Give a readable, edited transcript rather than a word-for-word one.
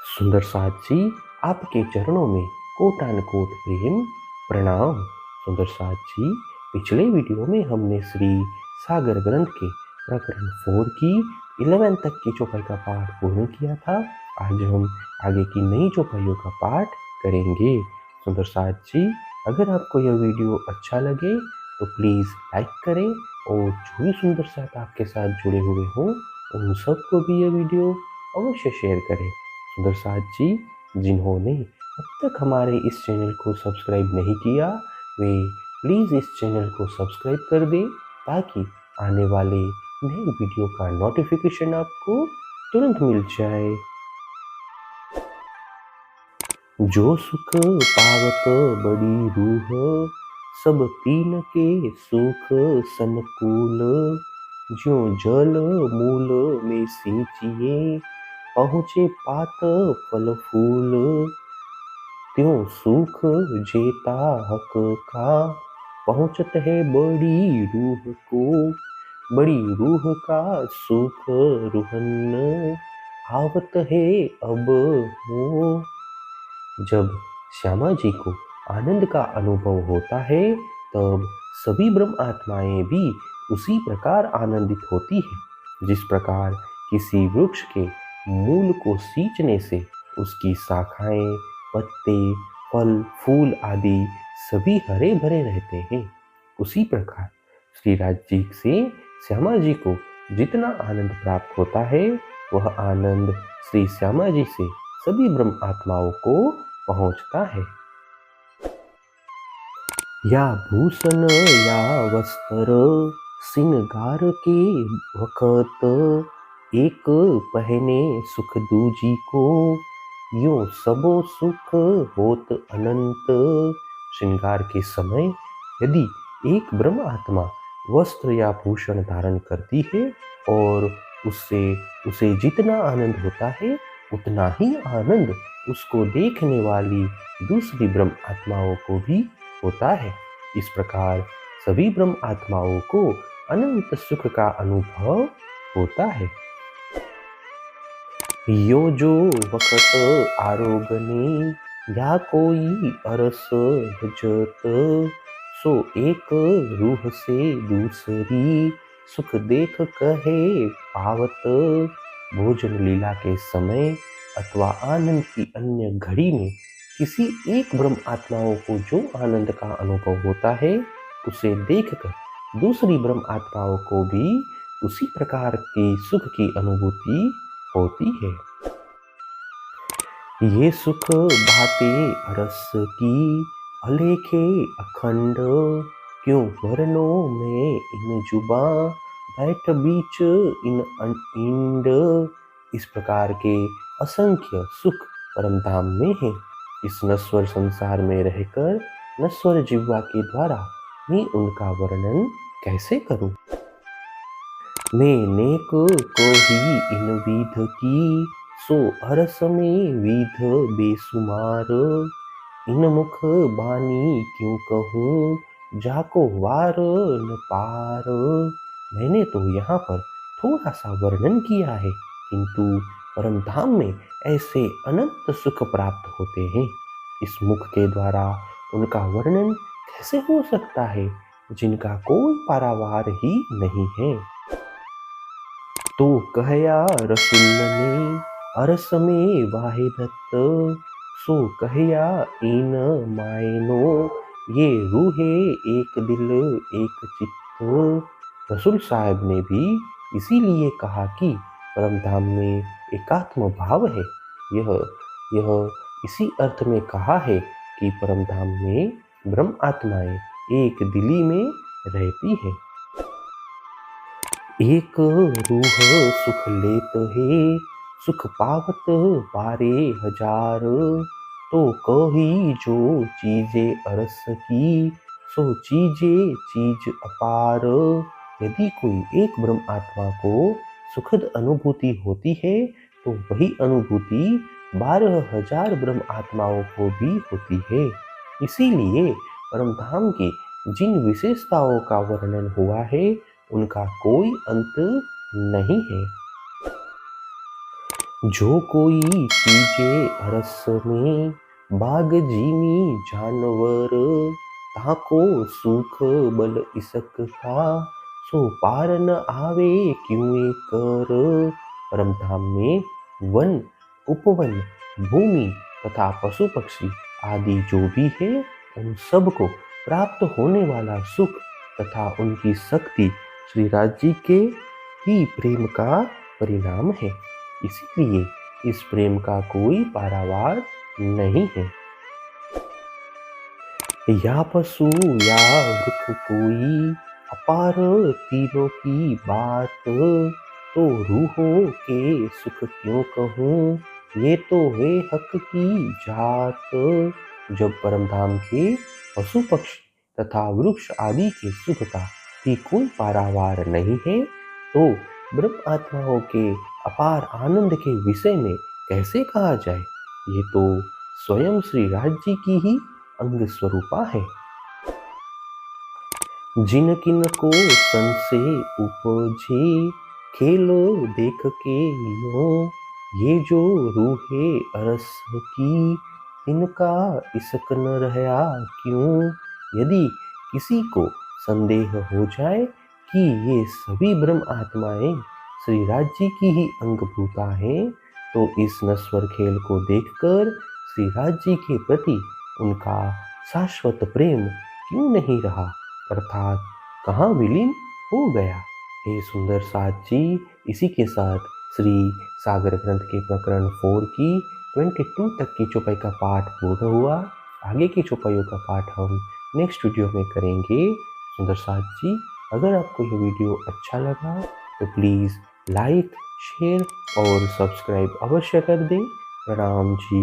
सुंदर साथ जी, आपके चरणों में कोटानुकोट प्रेम प्रणाम। सुंदर साथ जी, पिछले वीडियो में हमने श्री सागर ग्रंथ के प्रकरण 4 की 11 तक की चौपाई का पाठ पूर्ण किया था। आज हम आगे की नई चौपाइयों का पाठ करेंगे। सुंदर साथ जी, अगर आपको यह वीडियो अच्छा लगे तो प्लीज़ लाइक करें और जो भी सुंदर साथ आपके साथ जुड़े हुए हों उन सबको भी यह वीडियो अवश्य शेयर करें। सुंदर साथ जी, जिन्होंने अब तक हमारे इस चैनल को सब्सक्राइब नहीं किया वे प्लीज़ इस चैनल को सब्सक्राइब कर दें ताकि आने वाले नए वीडियो का नोटिफिकेशन आपको तुरंत मिल जाए। जो सुख पावत बड़ी रूह, सब तीन के सुख संकुल। ज्यों जल मूल में सींचिए, पहुँचे पात फल फूल। त्यों सुख जेता हक का, पहुँचत है बड़ी रूह को। बड़ी रूह का सुख रूहन, आवत है अब हो। जब श्यामा जी को आनंद का अनुभव होता है तब सभी ब्रह्म आत्माएं भी उसी प्रकार आनंदित होती है। जिस प्रकार किसी वृक्ष के मूल को सींचने से उसकी शाखाएं, पत्ते, फल, फूल आदि सभी हरे भरे रहते हैं, उसी प्रकार श्रीराज जी से श्यामा जी को जितना आनंद प्राप्त होता है वह आनंद श्री श्यामा जी से सभी ब्रह्म आत्माओं को पहुंचता है। या भूषण या वस्त्र, सिंगार के वखत। एक पहने सुख दूजी को, यूं सबो सुख होत अनंत। श्रृंगार के समय यदि एक ब्रह्म आत्मा वस्त्र या भूषण धारण करती है और उससे उसे जितना आनंद होता है उतना ही आनंद उसको देखने वाली दूसरी ब्रह्म आत्माओं को भी होता है। इस प्रकार सभी ब्रह्म आत्माओं को अनंत सुख का अनुभव होता है। यो जो वखत आरोगने, या कोई अरस भजत। सो एक रूह से दूसरी, सुख देख कहे पावत। भोजन लीला के समय अथवा आनंद की अन्य घड़ी में किसी एक ब्रह्म आत्माओं को जो आनंद का अनुभव होता है उसे देखकर दूसरी ब्रह्म आत्माओं को भी उसी प्रकार की सुख की अनुभूति होती है। ये सुख बाते रस की, अलेखे अखंड। क्यों वर्णों में इन जुबा, बैठ बीच इन इंड। इस प्रकार के असंख्य सुख परमधाम में है। इस नश्वर संसार में रहकर नश्वर जिह्वा के द्वारा मैं उनका वर्णन कैसे करूं। मैं नेक को ही इन विध की, सो हरस में विध बेसुमार। इन मुख बानी क्यों कहूँ, जाको वार न पार। मैंने तो यहाँ पर थोड़ा सा वर्णन किया है किंतु परम धाम में ऐसे अनंत सुख प्राप्त होते हैं। इस मुख के द्वारा उनका वर्णन कैसे हो सकता है जिनका कोई पारावार ही नहीं है। तो कहया रसुल ने, अरस में वाहे दत्त। सो कहया इन मायनो, ये रूहे एक दिल एक चित्त। रसूल साहब ने भी इसीलिए कहा कि परमधाम में एकात्म भाव है। यह इसी अर्थ में कहा है कि परमधाम में ब्रह्म आत्माएं एक दिली में रहती है। एक रूह सुख लेत है, सुख पावत बारे हजार। तो कही जो चीजे अरस की, सो चीजे चीज अपार। यदि कोई एक ब्रह्म आत्मा को सुखद अनुभूति होती है तो वही अनुभूति 12,000 ब्रह्म आत्माओं को भी होती है। इसीलिए परमधाम की जिन विशेषताओं का वर्णन हुआ है उनका कोई अंत नहीं है। जो कोई कीजे रस में बाग जीमी जानवर, ताको सुख बल इसक का, सो पार न आवे क्यों कर। परम धाम में वन, उपवन, भूमि तथा पशु पक्षी आदि जो भी है, उन सबको प्राप्त होने वाला सुख तथा उनकी शक्ति श्री राज जी के ही प्रेम का परिणाम है। इसीलिए इस प्रेम का कोई पारावार नहीं है। या पशु या वृक्ष कोई अपार तीनों की बात, तो रूहों के सुख क्यों कहूँ, ये तो वे हक की जात। जब परम धाम के पशु पक्षी तथा वृक्ष आदि के सुख का भी कोई पारावार नहीं है, तो ब्रह्म आत्माओं के अपार आनंद के विषय में कैसे कहा जाए। ये तो स्वयं श्री राज जी की ही अंग स्वरूपा है। जिन किन को संशय उपजे, खेल देख के यूं, ये जो रूहे अरस की, इनका इसक न रहा क्यों। यदि किसी को संदेह हो जाए कि ये सभी ब्रह्म आत्माएं श्री राज जी की ही अंगभूता हैं, तो इस नश्वर खेल को देखकर श्री राज जी के प्रति उनका शाश्वत प्रेम क्यों नहीं रहा, अर्थात कहाँ विलीन हो गया। हे सुंदर साथ जी, इसी के साथ श्री सागर ग्रंथ के प्रकरण 4 की 22 तक की चौपाई का पाठ पूर्ण हुआ। आगे की चौपाइयों का पाठ हम नेक्स्ट वीडियो में करेंगे। सुंदर साथ जी, अगर आपको यह वीडियो अच्छा लगा तो प्लीज़ लाइक, शेयर और सब्सक्राइब अवश्य कर दें। प्रणाम जी।